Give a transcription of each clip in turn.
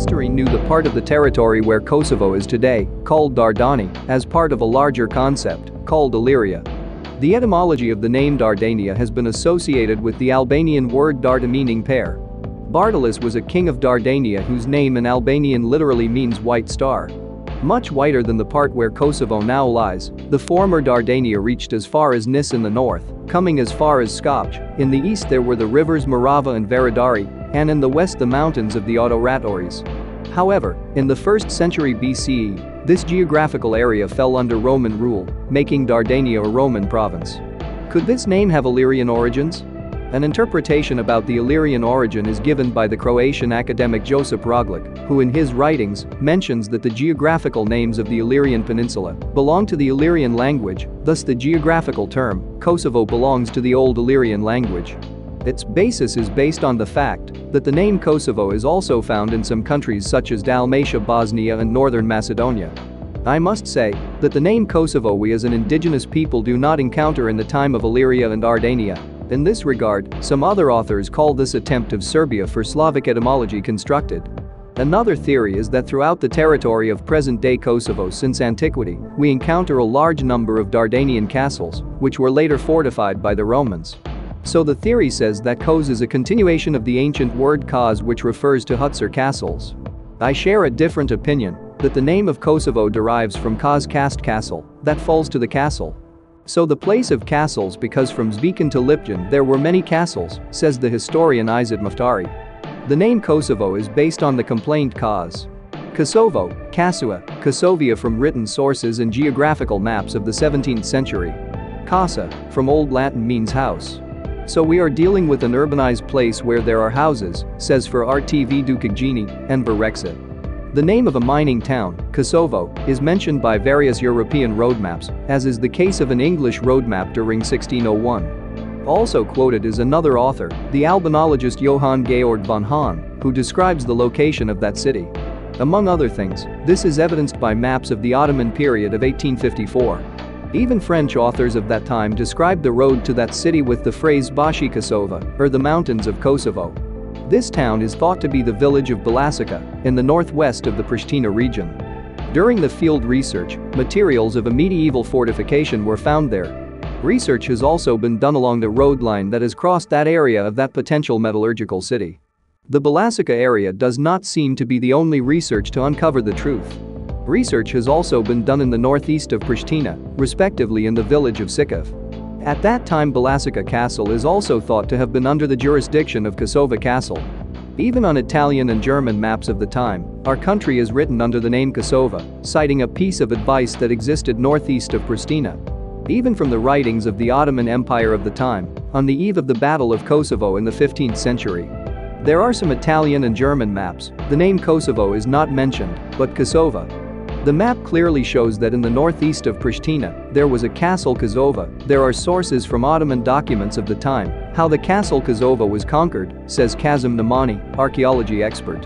history knew the part of the territory where Kosovo is today, called Dardani, as part of a larger concept, called Illyria. The etymology of the name Dardania has been associated with the Albanian word dardha meaning pear. Bardyllis was a king of Dardania whose name in Albanian literally means white star. Much whiter than the part where Kosovo now lies, the former Dardania reached as far as Nis in the north, coming as far as Skopje. In the east there were the rivers Morava and Varadari, and in the west the mountains of the Autoratories. However, in the 1st century BCE, this geographical area fell under Roman rule, making Dardania a Roman province. Could this name have Illyrian origins? An interpretation about the Illyrian origin is given by the Croatian academic Josip Roglic, who in his writings mentions that the geographical names of the Illyrian Peninsula belong to the Illyrian language, thus the geographical term, Kosovo belongs to the Old Illyrian language. Its basis is based on the fact that the name Kosovo is also found in some countries such as Dalmatia, Bosnia and northern Macedonia. I must say that the name Kosovo we as an indigenous people do not encounter in the time of Illyria and Dardania. In this regard, some other authors call this attempt of Serbia for Slavic etymology constructed. Another theory is that throughout the territory of present-day Kosovo since antiquity, we encounter a large number of Dardanian castles, which were later fortified by the Romans. So the theory says that Kos is a continuation of the ancient word Kaz, which refers to huts or castles. I share a different opinion that the name of Kosovo derives from Kaz cast castle, that falls to the castle. So the place of castles because from Zvikan to Lipjan there were many castles, says the historian Izet Muftari. The name Kosovo is based on the complaint Kaz. Kosovo, Kasua, Kosovia from written sources and geographical maps of the 17th century. Casa, from Old Latin means house. So we are dealing with an urbanized place where there are houses, says for RTV Dukagjini and Varexit. The name of a mining town, Kosovo, is mentioned by various European roadmaps, as is the case of an English roadmap during 1601. Also quoted is another author, the albanologist Johann Georg von Hahn, who describes the location of that city. Among other things, this is evidenced by maps of the Ottoman period of 1854. Even French authors of that time described the road to that city with the phrase Bashi Kosova, or the mountains of Kosovo. This town is thought to be the village of Balasica, in the northwest of the Pristina region. During the field research, materials of a medieval fortification were found there. Research has also been done along the road line that has crossed that area of that potential metallurgical city. The Balasica area does not seem to be the only research to uncover the truth. Research has also been done in the northeast of Pristina, respectively in the village of Sikov. At that time Balasica Castle is also thought to have been under the jurisdiction of Kosovo Castle. Even on Italian and German maps of the time, our country is written under the name Kosovo, citing a piece of advice that existed northeast of Pristina. Even from the writings of the Ottoman Empire of the time, on the eve of the Battle of Kosovo in the 15th century. There are some Italian and German maps, the name Kosovo is not mentioned, but Kosovo. The map clearly shows that in the northeast of Pristina, there was a castle Kosovo. There are sources from Ottoman documents of the time, how the castle Kosovo was conquered, says Kazim Namani, archaeology expert.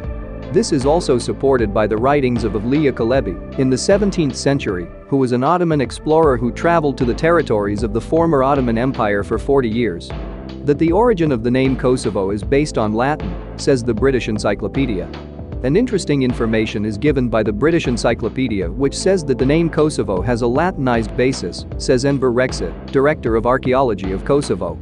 This is also supported by the writings of Evliya Çelebi, in the 17th century, who was an Ottoman explorer who traveled to the territories of the former Ottoman Empire for 40 years. That the origin of the name Kosovo is based on Latin, says the British Encyclopedia. An interesting information is given by the British Encyclopedia which says that the name Kosovo has a Latinized basis, says Enver Rexit, Director of Archaeology of Kosovo.